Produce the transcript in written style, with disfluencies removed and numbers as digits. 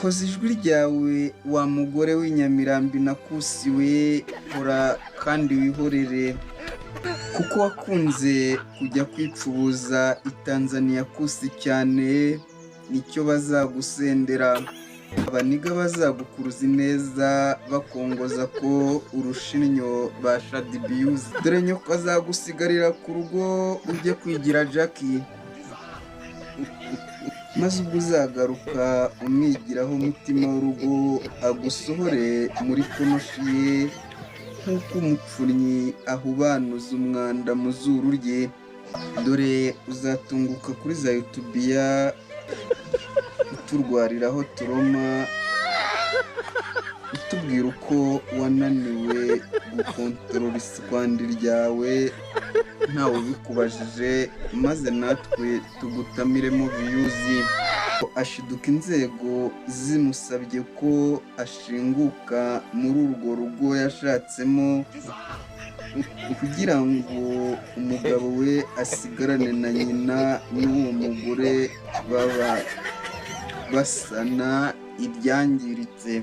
koza ijwi ryawe wa mugore w'inyamirambi nakusiwe, hora kandi wihorere, kuko wakunze kujya kwipfubuza i Tanzania kusi cyane, nicyo bazagusendera. Abaniga bazagukuruza neza bakongoza ko urushinyo ba Shadibiyuzi, dore nyoko azagusigarira ku rugo ujye kwigira Jackie, maze ubwo uzagaruka umwigiraho umutima w'urugo agusohore muri konoshi ye, nk'uko umupfunnyi ahubanuza umwanda mu zuru rye. Dore uzatunguka kuri za yutubiya uturwariraho turoma, utubwira uko wananiwe gukontorora iswandi ryawe ntawe ubikubajije, maze natwe tugutamiremo viyuzi. Ashiduka inzego zimusabye ko ashinguka muri urwo rugo yashatsemo, kugira ngo umugabo we asigarane na nyina n'uwo mugore baba basana ibyangiritse.